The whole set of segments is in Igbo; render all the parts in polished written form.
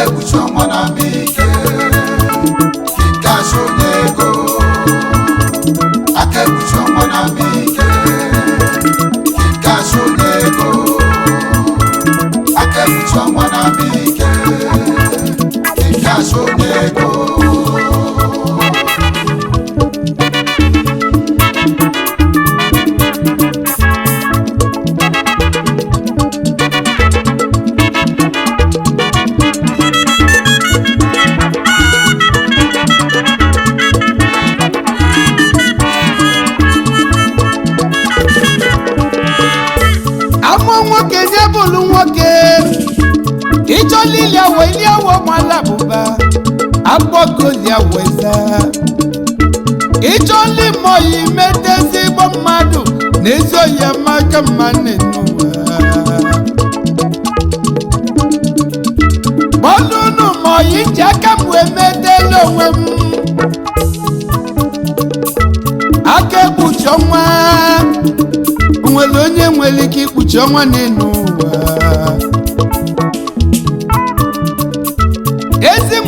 akekpuchi ọnwa na mbike kikash onye ego akekpuchi ọnwa na mbike kikash onye ego akekpuchi ọnwa na mbike kikash onye ego Iliawo malabuba agboko liawo eza Icholi moyi metezi bo mmadụ n'ezi oyi amaka mmanụ n'ụwa Bọlụnụ moyi ji aka m wee metela onwe m aka ekpuchi ọnwa nwere onye nwere ike ikpuchi ọnwa n'elu ụwa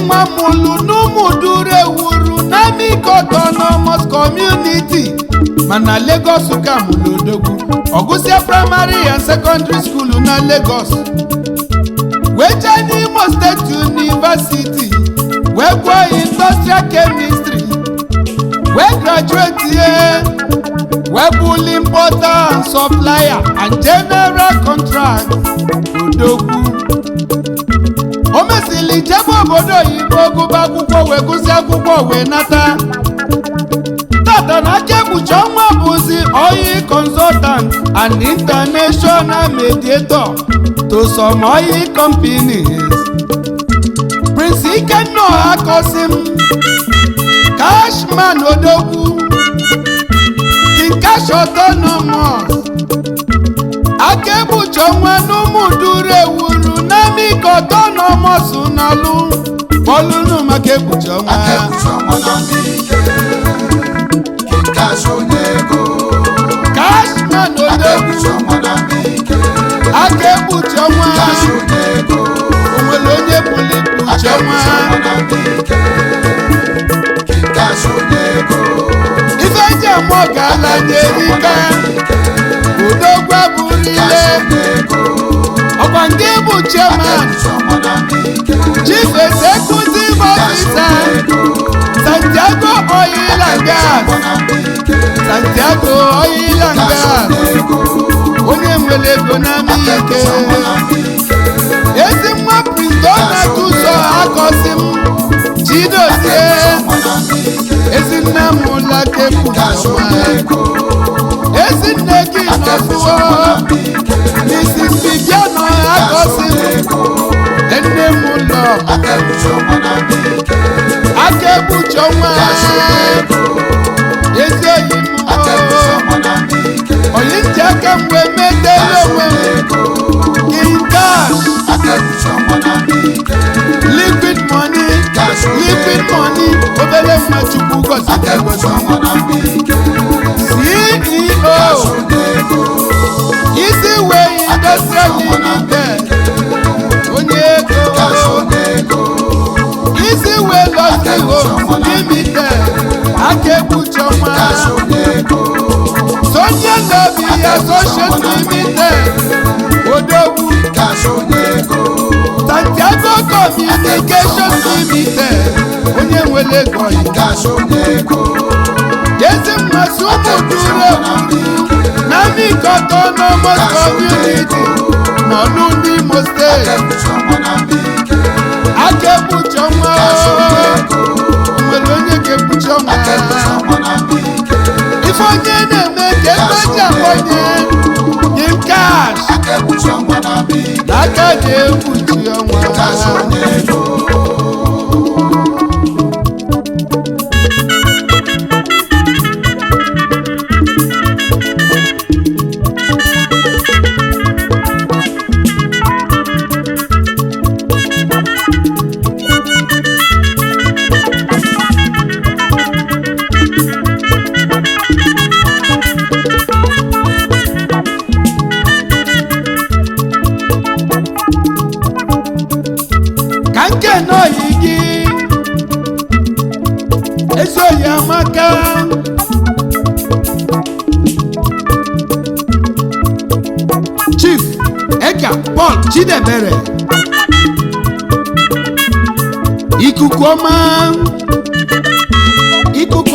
Mamulu n'Umudure wuru n'Amike Autonomous Community mana Lagos ka mulodogwu Ogusia Primary and Secondary School na Lagos weje n'Imo State University wegwa Industrial Chemistry we graduate here webul importer and supplier and general contract odogwu Omesili jebo obodo Igbo gụba akwụkwọ wee gụsị akwụkwọ wee nata tata na akekpuchi ọnwa bụzi oil consultant and international mediator to some oil companies Prince Ikenna Akosim Cashman Odogwu King Cash Autonomous akekpuchi ọnwa n'Umudure wuru n'Amike Autonomous n'alụ Bọlụnụ maka ekpuchi ọnwa na mbike kikash onye ego Cashman Odogwu akekpuchi ọnwa onwere onye bụli ikpuchi ọnwa kikash onye ego ife eji ama ọgala n'erika Odogwu abụrile ọkwa nke bụ chairman Chief Executive Officer Santiago Oil and Gas Santiago Oil and Gas onye nwere ego na Amike ezi nwa Printona Tuso Akosim Chidozie ezi nna m ụla kekpuchi ezi nne gị nọfuo Mrs. Bibiano Akosim nne m ụlọ akekpuchi ọnwa ezi oyi m oyi nji aka m wee metela onwe m King Cash liquid money obere mma Chukwu gọziri CEO isi wee industrial limited onye ego isi wee luxury homes limited akekpuchi ọnwa Sonia Lobby Associates Limited Odogwu Santiago Communications Limited onye nwere ego ezi mmasị Umudure n'Amike Autonomous Community n'Ọlụ n'Imo State akekpuchi ọnwa nwere onye ga-ekpuchi ọnwa ife onye na-eme ka ebe ji akwanye King Cash n'aka ga-ekpuchi ọnwa ka nke n'oyi gị ezoghị amaka Chief Eka Paul Chidebere ikuku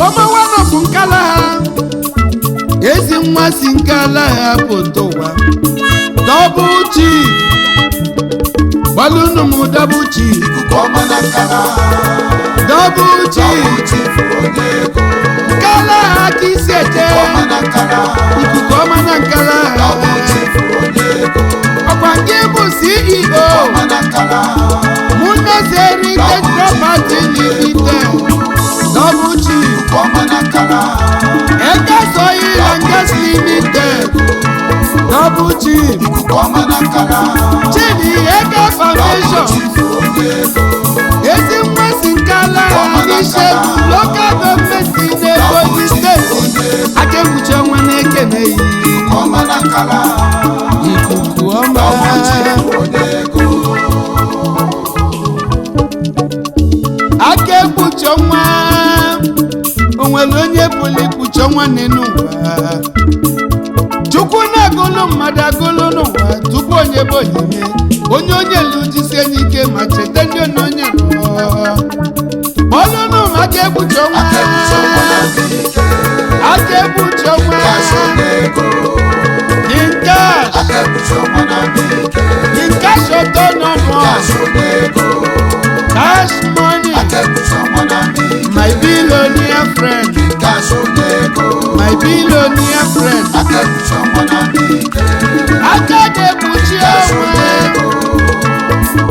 ọma wanọpụ nkala ha ezi nwa si nkala ha pụta ụwa Double Chief gbalụnụ m Double Chief Double Chief nkala ha ka isi eje ikuku ọma na nkala ha ọkwa nke bụ CEO Onyenze Property Limited Double Chief Eka Soil and Gas Limited Double Chief Chidi Eka Foundation ezi nwa si nkala Anishebu Local Government in Ebonyi State akegbuche nwa na-ekene yi ikuku ọma aka ekpuchi ọnwa onwere onye pụrụ ikpuchi ọnwa n'ụwa Chukwu na-agụlụ mmadụ agụlụ n'ụwa tupu onye bụ onye lụjisi enyi ike ma cheta ndị onye ọlụnụ aka ekpuchi ọnwa in cash autonomous cash money my billionaire friend aka ga-ekpuchi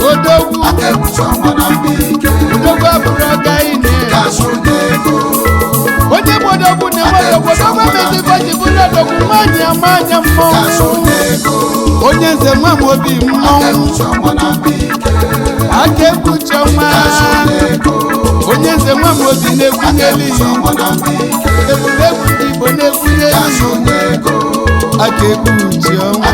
odogwu abụrụ ọga ine onye bụ odogwu na-enwe odogwu emezibaji bụ n'odogwu nwanyị amanya mmọnwụ Onyenze nwa m obi mmọnwụ aka ekpuchi ọnwa Onyenze nwa m obi na-egwunyeli egwuregwu ndị Igbo na-egwunyeli aka ekpuchi ọnwa